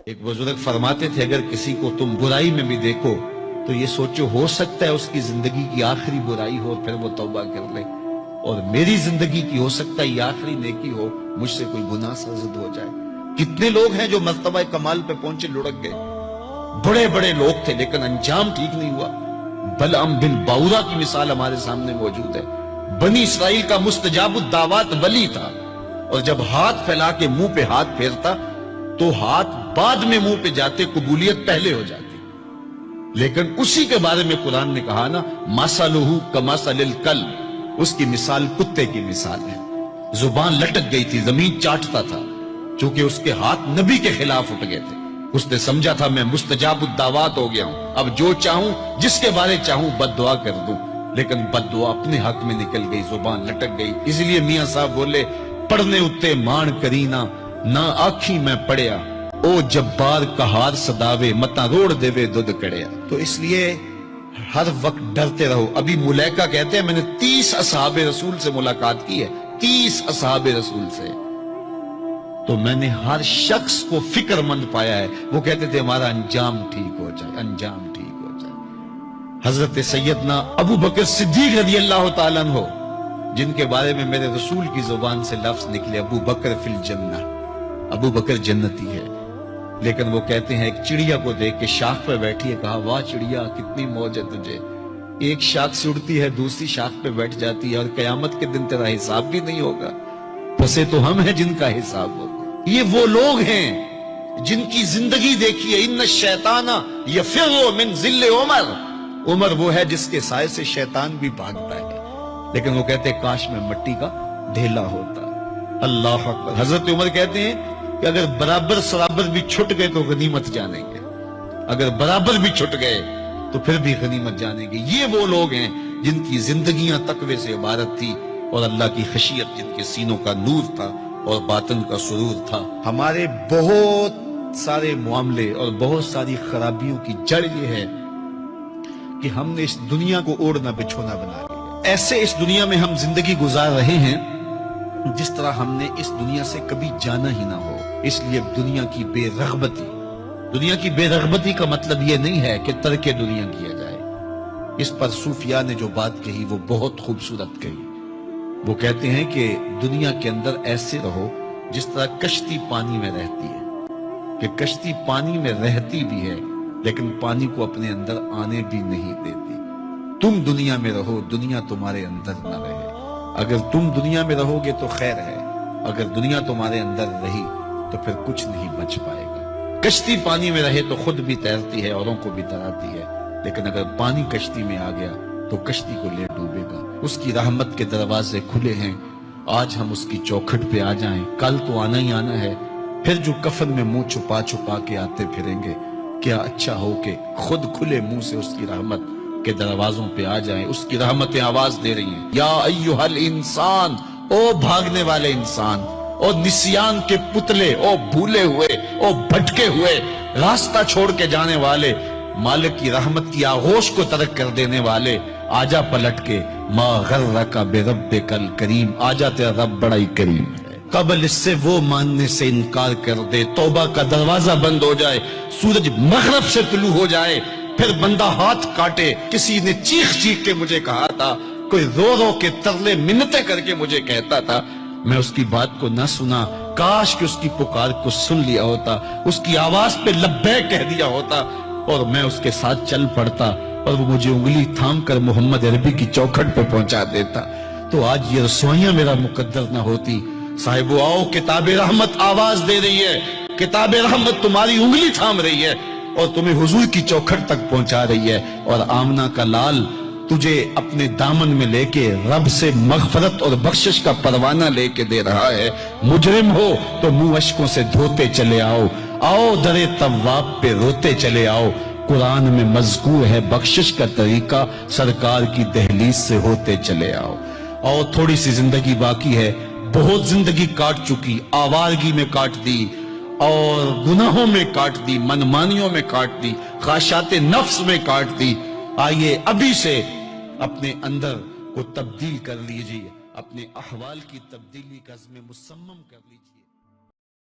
ایک بزرگ فرماتے تھے اگر کسی کو تم برائی میں بھی دیکھو تو یہ سوچو ہو سکتا ہے اس کی زندگی کی آخری برائی ہو پھر وہ توبہ کر لے، اور میری زندگی کی ہو سکتا ہے یہ آخری نیکی ہو، مجھ سے کوئی گناہ سرزد ہو جائے۔ کتنے لوگ ہیں جو مرتبہ کمال پہ پہنچے لڑک گئے، بڑے بڑے لوگ تھے لیکن انجام ٹھیک نہیں ہوا۔ بلعم بن باورا کی مثال ہمارے سامنے موجود ہے۔ بنی اسرائیل کا مستجاب الدعوات ولی تھا، اور جب ہاتھ پھیلا کے منہ پہ ہاتھ پھیرتا تو ہاتھ بعد میں منہ پہ جاتے، قبولیت پہلے ہو جاتی۔ لیکن اسی کے بارے میں قرآن نے کہا نا، مَثَلُهُ كَمَثَلِ الْكَلْبِ، اس کی مثال کتے کی مثال ہے۔ زبان لٹک گئی تھی، زمین چاٹتا تھا، چونکہ اس کے ہاتھ نبی کے خلاف اٹھ گئے تھے۔ اس نے سمجھا تھا میں مستجاب الدعوات ہو گیا ہوں، اب جو چاہوں جس کے بارے چاہوں بد دعا کر دوں، لیکن بد دعا اپنے حق میں نکل گئی، زبان لٹک گئی۔ اس لیے میاں صاحب بولے، پڑھنے اتے مان کرینا نہ آکھی میں پڑھیا، او جبار کہار صداوے متا روڑ دے وے دودھ کڑیا۔ تو اس لیے ہر وقت ڈرتے رہو۔ ابھی ملیکہ کہتے ہیں میں نے 30 اصحاب رسول سے ملاقات کی ہے، 30 اصحاب رسول سے، تو میں نے ہر شخص کو فکر مند پایا ہے۔ وہ کہتے تھے ہمارا انجام ٹھیک ہو جائے، انجام ٹھیک ہو جائے۔ حضرت سیدنا ابو بکر صدیق رضی اللہ تعالیٰ عنہ، جن کے بارے میں میرے رسول کی زبان سے لفظ نکلے، ابو بکر فی الجنہ، ابو بکر جنتی ہے، لیکن وہ کہتے ہیں ایک چڑیا کو دیکھ کے شاخ پہ بیٹھی ہے، کہا واہ چڑیا کتنی موج ہے تجھے، ایک شاخ سے اڑتی ہے دوسری شاخ پہ بیٹھ جاتی ہے، اور قیامت کے دن تیرا حساب بھی نہیں ہوگا، پسے تو ہم ہیں جن کا حساب ہوگا۔ یہ وہ لوگ ہیں جن کی زندگی دیکھیے، ان الشیطان یفر من ذل عمر، عمر وہ ہے جس کے سائے سے شیطان بھی بھاگتا ہے، لیکن وہ کہتے ہیں کاش میں مٹی کا ڈھیلا ہوتا۔ اللہ اکبر۔ حضرت عمر کہتے ہیں کہ اگر برابر سرابر بھی چھٹ گئے تو غنیمت جانیں گے، اگر برابر بھی چھٹ گئے تو پھر بھی غنیمت جانیں گے۔ یہ وہ لوگ ہیں جن کی زندگیاں تقوی سے عبارت تھی، اور اللہ کی خشیت جن کے سینوں کا نور تھا اور باطن کا سرور تھا۔ ہمارے بہت سارے معاملے اور بہت ساری خرابیوں کی جڑ یہ ہے کہ ہم نے اس دنیا کو اوڑھنا بچھونا بنا لیا۔ ایسے اس دنیا میں ہم زندگی گزار رہے ہیں جس طرح ہم نے اس دنیا سے کبھی جانا ہی نہ ہو۔ اس لیے دنیا کی بے رغبتی، دنیا کی بے رغبتی کا مطلب یہ نہیں ہے کہ ترک دنیا کیا جائے۔ اس پر صوفیاء نے جو بات کہی وہ بہت خوبصورت کہی۔ وہ کہتے ہیں کہ دنیا کے اندر ایسے رہو جس طرح کشتی پانی میں رہتی ہے، کہ کشتی پانی میں رہتی بھی ہے لیکن پانی کو اپنے اندر آنے بھی نہیں دیتی۔ تم دنیا میں رہو، دنیا تمہارے اندر نہ رہے۔ اگر تم دنیا میں رہو گے تو خیر ہے، اگر دنیا تمہارے اندر رہی تو پھر کچھ نہیں بچ پائے گا۔ کشتی پانی میں رہے تو خود بھی تیرتی ہے، اوروں کو بھی تراتی ہے، لیکن اگر پانی کشتی میں آ گیا تو کشتی کو لے ڈوبے گا۔ اس کی رحمت کے دروازے کھلے ہیں، آج ہم اس کی چوکھٹ پہ آ جائیں، کل تو آنا ہی آنا ہے۔ پھر جو کفن میں منہ چھپا چھپا کے آتے پھریں گے، کیا اچھا ہو کہ خود کھلے منہ سے اس کی رحمت کے دروازوں پہ آ جائیں۔ اس کی رحمتیں آواز دے رہی ہیں، یا ایھا الانسان، او بھاگنے والے انسان، او نسیان کے پتلے، او بھولے ہوئے، او بھٹکے ہوئے، راستہ چھوڑ کے جانے والے، مالک کی رحمت کی آغوش کو ترک کر دینے والے، آجا پلٹ کے، ما غرک بربک الکریم، آجا تیرا رب بڑا ہی کریم ہے۔ قبل اس سے وہ ماننے سے انکار کر دے، توبہ کا دروازہ بند ہو جائے، سورج مغرب سے طلوع ہو جائے، پھر بندہ ہاتھ کاٹے۔ کسی نے چیخ چیخ کے مجھے کہا تھا، کوئی رو رو کے ترلے منتیں کر کے مجھے کہتا تھا، میں اس کی بات کو نہ سنا، کاش کہ اس کی پکار کو سن لیا ہوتا، اس کی آواز پہ لبیک کہہ دیا ہوتا، اور میں اس کے ساتھ چل پڑتا، اور وہ مجھے انگلی تھام کر محمد عربی کی چوکھٹ پہ پہنچا دیتا، تو آج یہ رسوائیاں میرا مقدر نہ ہوتی۔ صاحبو آؤ، کتاب رحمت آواز دے رہی ہے، کتاب رحمت تمہاری انگلی تھام رہی ہے اور تمہیں حضور کی چوکھٹ تک پہنچا رہی ہے، اور آمنہ کا لال تجھے اپنے دامن میں لے کے رب سے مغفرت اور بخشش کا پروانہ لے کے دے رہا ہے۔ مجرم ہو تو منہ اشکوں سے دھوتے چلے آؤ، آؤ در تواب پہ روتے چلے آؤ، قرآن میں مذکور ہے بخشش کا طریقہ، سرکار کی دہلیز سے ہوتے چلے آؤ۔ اور تھوڑی سی زندگی باقی ہے، بہت زندگی کاٹ چکی، آوارگی میں کاٹ دی، اور گناہوں میں کاٹ دی، منمانیوں میں کاٹ دی، خواہشات نفس میں کاٹ دی۔ آئیے ابھی سے اپنے اندر کو تبدیل کر لیجیے، اپنے احوال کی تبدیلی کا عزم مصمم کر لیجیے۔